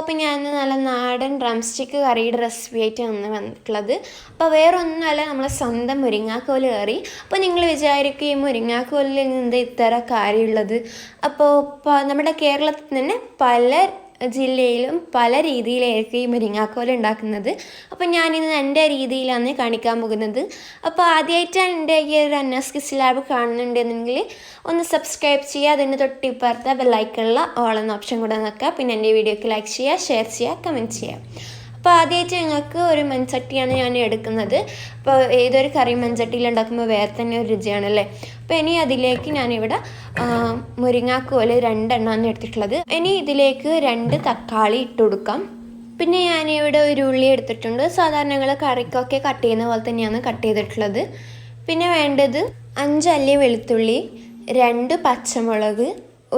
അപ്പോൾ ഞാൻ നല്ല നാടൻ ഡ്രം സ്റ്റിക്ക് കറിയുടെ റെസിപ്പി ആയിട്ടാണ് വന്നിട്ടുള്ളത്. അപ്പോൾ വേറൊന്നുമല്ല, നമ്മളെ സ്വന്തം മുരിങ്ങാക്കോല് കറി. അപ്പോൾ നിങ്ങൾ വിചാരിക്കും ഈ മുരിങ്ങാക്കോലിൽ നിന്ന് ഇത്ര കാര്യമുള്ളത്. അപ്പോൾ നമ്മുടെ കേരളത്തിൽ തന്നെ പല ജില്ലയിലും പല രീതിയിലായിരിക്കും ഈ മുരിങ്ങാക്കോൽ ഉണ്ടാക്കുന്നത്. അപ്പോൾ ഞാനിന്ന് എൻ്റെ രീതിയിലാണ് കാണിക്കാൻ പോകുന്നത്. അപ്പോൾ ആദ്യമായിട്ടാണ് എൻ്റെ ഈ ഒരു അന്നാസ് കിച്ചൻ ലാബ് കാണുന്നുണ്ടെങ്കിൽ ഒന്ന് സബ്സ്ക്രൈബ് ചെയ്യുക. അതിന് തൊട്ടിപ്പുറത്തെ ബെല്ലൈക്കണിലുള്ള ഓൾ എന്ന ഓപ്ഷൻ കൂടെ നോക്കുക. പിന്നെ എൻ്റെ വീഡിയോക്ക് ലൈക്ക് ചെയ്യുക, ഷെയർ ചെയ്യുക, കമൻറ്റ് ചെയ്യുക. അപ്പോൾ ആദ്യമായിട്ട് ഞങ്ങൾക്ക് ഒരു മൺചട്ടിയാണ് ഞാൻ എടുക്കുന്നത്. അപ്പോൾ ഏതൊരു കറി മൺചട്ടിയിൽ ഉണ്ടാക്കുമ്പോൾ വേറെ തന്നെ ഒരു രുചിയാണല്ലേ. അപ്പോൾ ഇനി അതിലേക്ക് ഞാനിവിടെ മുരിങ്ങാക്കോല് 2 എണ്ണമാണ് എടുത്തിട്ടുള്ളത്. ഇനി ഇതിലേക്ക് 2 തക്കാളി ഇട്ട് കൊടുക്കാം. പിന്നെ ഞാനിവിടെ ഒരു ഉള്ളി എടുത്തിട്ടുണ്ട്. സാധാരണ ഞങ്ങൾ കറിക്കൊക്കെ കട്ട് ചെയ്യുന്ന പോലെ തന്നെയാണ് കട്ട് ചെയ്തിട്ടുള്ളത്. പിന്നെ വേണ്ടത് 5 അല്ലി വെളുത്തുള്ളി, 2 പച്ചമുളക്,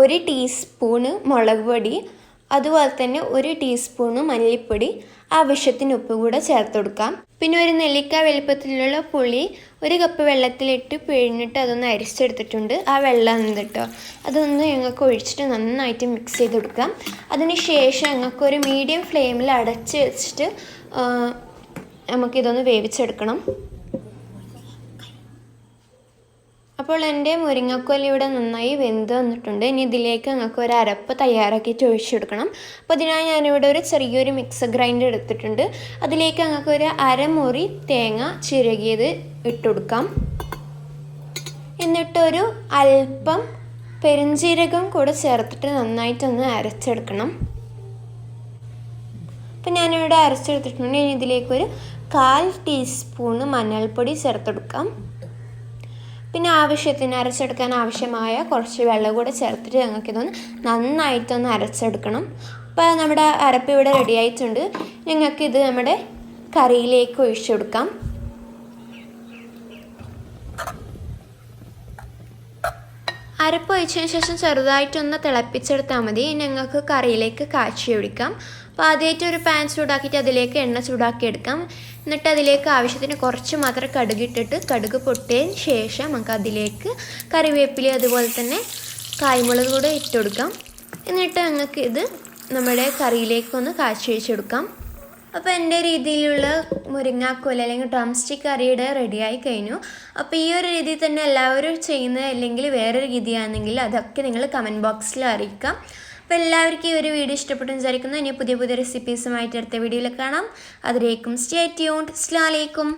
1 ടീസ്പൂണ് മുളക് പൊടി, അതുപോലെ തന്നെ 1 ടീസ്പൂണ് മല്ലിപ്പൊടി, ആവശ്യത്തിന് ഉപ്പ് കൂടെ ചേർത്ത് കൊടുക്കാം. പിന്നെ ഒരു നെല്ലിക്ക വലുപ്പത്തിലുള്ള പുളി 1 കപ്പ് വെള്ളത്തിലിട്ട് പിഴിഞ്ഞിട്ട് അതൊന്ന് അരിച്ചെടുത്തിട്ടുണ്ട്. ആ വെള്ളം കേട്ടോ, അതൊന്ന് ഞങ്ങൾക്ക് ഒഴിച്ചിട്ട് നന്നായിട്ട് മിക്സ് ചെയ്ത് കൊടുക്കാം. അതിന് ശേഷം ഞങ്ങൾക്കൊരു മീഡിയം ഫ്ലെയിമിൽ അടച്ച് വെച്ചിട്ട് നമുക്കിതൊന്ന് വേവിച്ചെടുക്കണം. അപ്പോൾ എൻ്റെ മുരിങ്ങക്കോൽ ഇവിടെ നന്നായി വെന്ത് വന്നിട്ടുണ്ട്. ഇനി ഇതിലേക്ക് ഞങ്ങൾക്ക് ഒരു അരപ്പ് തയ്യാറാക്കിയിട്ട് ഒഴിച്ചെടുക്കണം. അപ്പോൾ ഇതിനായി ഞാനിവിടെ ഒരു ചെറിയൊരു മിക്സർ ഗ്രൈൻഡർ എടുത്തിട്ടുണ്ട്. അതിലേക്ക് ഞങ്ങൾക്ക് ഒരു അരമുറി തേങ്ങ ചിരകിയത് ഇട്ട് കൊടുക്കാം. എന്നിട്ടൊരു അല്പം പെരുംജീരകം കൂടെ ചേർത്തിട്ട് നന്നായിട്ടൊന്ന് അരച്ചെടുക്കണം. അപ്പോൾ ഞാനിവിടെ അരച്ചെടുത്തിട്ടുണ്ട്. ഇനി ഇതിലേക്കൊരു 1/4 ടീസ്പൂണ് മഞ്ഞൾപ്പൊടി ചേർത്തെടുക്കാം. പിന്നെ ആവശ്യത്തിന് അരച്ചെടുക്കാൻ ആവശ്യമായ കുറച്ച് വെള്ളം കൂടെ ചേർത്തിട്ട് ഞങ്ങൾക്കിതൊന്ന് നന്നായിട്ടൊന്ന് അരച്ചെടുക്കണം. അപ്പോൾ നമ്മുടെ അരപ്പ് ഇവിടെ റെഡി ആയിട്ടുണ്ട്. ഞങ്ങൾക്കിത് നമ്മുടെ കറിയിലേക്ക് ഒഴിച്ചു കൊടുക്കാം. അരപ്പ് ഒഴിച്ചതിന് ശേഷം ചെറുതായിട്ടൊന്ന് തിളപ്പിച്ചെടുത്താൽ മതി. ഞങ്ങൾക്ക് കറിയിലേക്ക് കാച്ചി ഒഴിക്കാം. അപ്പോൾ ആദ്യമായിട്ട് ഒരു പാൻ ചൂടാക്കിയിട്ട് അതിലേക്ക് എണ്ണ ചൂടാക്കി എടുക്കാം. എന്നിട്ട് അതിലേക്ക് ആവശ്യത്തിന് കുറച്ച് മാത്രം കടുകിട്ടിട്ട് കടുക് പൊട്ടിയതിന് ശേഷം നമുക്ക് അതിലേക്ക് കറിവേപ്പില അതുപോലെ തന്നെ കായ്മുളക് കൂടെ ഇട്ട് കൊടുക്കാം. എന്നിട്ട് ഞങ്ങൾക്ക് ഇത് നമ്മുടെ കറിയിലേക്കൊന്ന് കാച്ചി ഒഴിച്ചെടുക്കാം. അപ്പോൾ എൻ്റെ രീതിയിലുള്ള മുരിങ്ങാക്കോൽ അല്ലെങ്കിൽ ഡ്രം സ്റ്റിക്ക് കറിയുടെ റെഡിയായി കഴിഞ്ഞു. അപ്പോൾ ഈ ഒരു രീതിയിൽ തന്നെ എല്ലാവരും ചെയ്യുന്നത് അല്ലെങ്കിൽ വേറൊരു രീതിയാണെങ്കിൽ അതൊക്കെ നിങ്ങൾ കമൻറ്റ് ബോക്സിൽ അറിയിക്കാം. അപ്പോൾ എല്ലാവർക്കും ഈ ഒരു വീഡിയോ ഇഷ്ടപ്പെട്ടു വിചാരിക്കുന്നു. ഇനി പുതിയ പുതിയ റെസിപ്പീസുമായിട്ട് അടുത്ത വീഡിയോയിൽ കാണാം. അതിലേക്കും സ്റ്റേ ട്യൂൺഡ്. അസ്സലാമു അലൈക്കും.